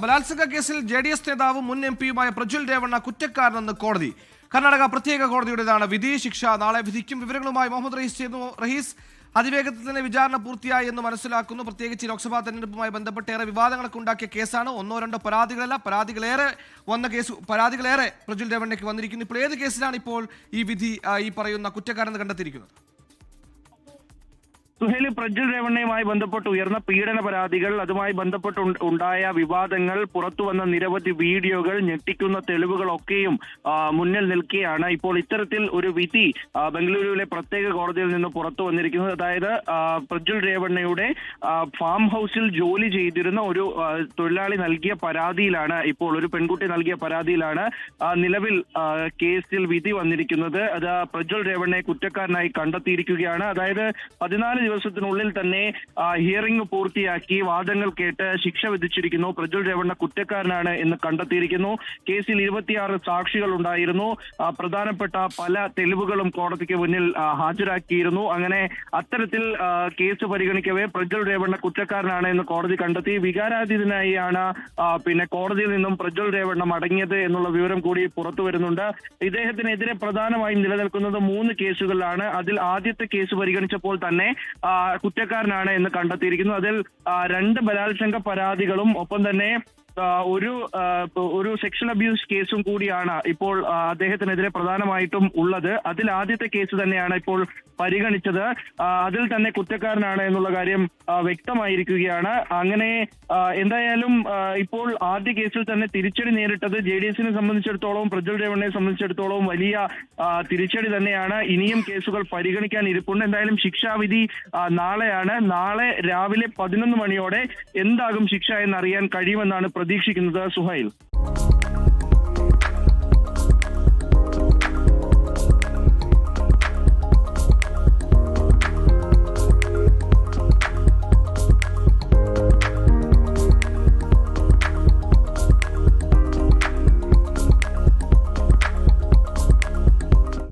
ബലാത്സംഗ കേസിൽ ജെ.ഡി.എസ് നേതാവും മുൻ എം.പിയുമായ പ്രജ്വൽ രേവണ്ണ കുറ്റക്കാരനെന്ന് കോടതി. കർണാടക പ്രത്യേക കോടതിയുടേതാണ് വിധി. ശിക്ഷ നാളെ വിധിക്കും. വിവരങ്ങളുമായി മുഹമ്മദ് റഹീസ് ചെയ്യുന്നു. റഹീസ്, അതിവേഗത്തിൽ തന്നെ വിചാരണ പൂർത്തിയായി എന്ന് മനസ്സിലാക്കുന്നു. പ്രത്യേകിച്ച് ലോക്സഭാ തെരഞ്ഞെടുപ്പുമായി ബന്ധപ്പെട്ട് ഏറെ വിവാദങ്ങളൊക്കെ ഉണ്ടാക്കിയ കേസാണ്. ഒന്നോ രണ്ടോ പരാതികളല്ല, പരാതികളേറെ പ്രജ്വൽ രേവണ്ണയ്ക്ക് വന്നിരിക്കുന്നു. ഇപ്പോൾ ഏത് കേസിലാണ് ഇപ്പോൾ ഈ വിധി ഈ പറയുന്ന കുറ്റക്കാരെന്ന് കണ്ടെത്തിയിരിക്കുന്നത്? സുഹേൽ, പ്രജ്വൽ രേവണ്ണയുമായി ബന്ധപ്പെട്ട് ഉയർന്ന പീഡന പരാതികൾ, അതുമായി ബന്ധപ്പെട്ട് ഉണ്ടായ വിവാദങ്ങൾ, പുറത്തു വന്ന നിരവധി വീഡിയോകൾ, ഞെട്ടിക്കുന്ന തെളിവുകളൊക്കെയും മുന്നിൽ നിൽക്കുകയാണ് ഇപ്പോൾ ഇത്തരത്തിൽ ഒരു വിധി ബംഗളൂരുവിലെ പ്രത്യേക കോടതിയിൽ നിന്ന് പുറത്തു വന്നിരിക്കുന്നത്. അതായത് പ്രജ്വൽ രേവണ്ണയുടെ ഫാം ഹൗസിൽ ജോലി ചെയ്തിരുന്ന ഒരു തൊഴിലാളി നൽകിയ പരാതിയിലാണ്, ഇപ്പോൾ ഒരു പെൺകുട്ടി നൽകിയ പരാതിയിലാണ് നിലവിൽ കേസിൽ വിധി വന്നിരിക്കുന്നത്. അത് പ്രജ്വൽ രേവണ്ണയെ കുറ്റക്കാരനായി കണ്ടെത്തിയിരിക്കുകയാണ്. അതായത് 14 ദിവസത്തിനുള്ളിൽ തന്നെ ഹിയറിംഗ് പൂർത്തിയാക്കി വാദങ്ങൾ കേട്ട് ശിക്ഷ വിധിച്ചിരിക്കുന്നു. പ്രജ്വൽ രേവണ്ണ കുറ്റക്കാരനാണ് എന്ന് കണ്ടെത്തിയിരിക്കുന്നു. കേസിൽ 26 സാക്ഷികൾ ഉണ്ടായിരുന്നു. പ്രധാനപ്പെട്ട പല തെളിവുകളും കോടതിക്ക് മുന്നിൽ ഹാജരാക്കിയിരുന്നു. അങ്ങനെ അത്തരത്തിൽ കേസ് പരിഗണിക്കവേ പ്രജ്വൽ രേവണ്ണ കുറ്റക്കാരനാണ് എന്ന് കോടതി കണ്ടെത്തി. വികാരാധീനനായാണ് കോടതിയിൽ നിന്നും പ്രജ്വൽ രേവണ്ണ മടങ്ങിയത് എന്നുള്ള വിവരം കൂടി പുറത്തു വരുന്നുണ്ട്. ഇദ്ദേഹത്തിനെതിരെ പ്രധാനമായും നിലനിൽക്കുന്നത് 3 കേസുകളിലാണ്. അതിൽ ആദ്യത്തെ കേസ് പരിഗണിച്ചപ്പോൾ തന്നെ കുറ്റക്കാരനാണ് എന്ന് കണ്ടെത്തിയിരിക്കുന്നു. അതിൽ 2 ബലാത്സംഗ പരാതികളും ഒപ്പം തന്നെ ഒരു സെക്ഷൽ അബ്യൂസ് കേസും കൂടിയാണ് ഇപ്പോൾ അദ്ദേഹത്തിനെതിരെ പ്രധാനമായിട്ടും ഉള്ളത്. അതിൽ ആദ്യത്തെ കേസ് തന്നെയാണ് ഇപ്പോൾ പരിഗണിച്ചത്. അതിൽ തന്നെ കുറ്റക്കാരനാണ് എന്നുള്ള കാര്യം വ്യക്തമായിരിക്കുകയാണ്. അങ്ങനെ എന്തായാലും ഇപ്പോൾ ആദ്യ കേസിൽ തന്നെ തിരിച്ചടി നേരിട്ടത് ജെ.ഡി.എസിനെ സംബന്ധിച്ചിടത്തോളം, പ്രജ്വൽ രേവണ്ണയെ സംബന്ധിച്ചിടത്തോളം വലിയ തിരിച്ചടി തന്നെയാണ്. ഇനിയും കേസുകൾ പരിഗണിക്കാൻ ഇരിപ്പുണ്ട്. എന്തായാലും ശിക്ഷാവിധി നാളെയാണ്. നാളെ രാവിലെ 11 മണിയോടെ എന്താകും ശിക്ഷ എന്നറിയാൻ കഴിയുമെന്നാണ് പ്രതീക്ഷിക്കുന്നത്. സുഹൈൽ.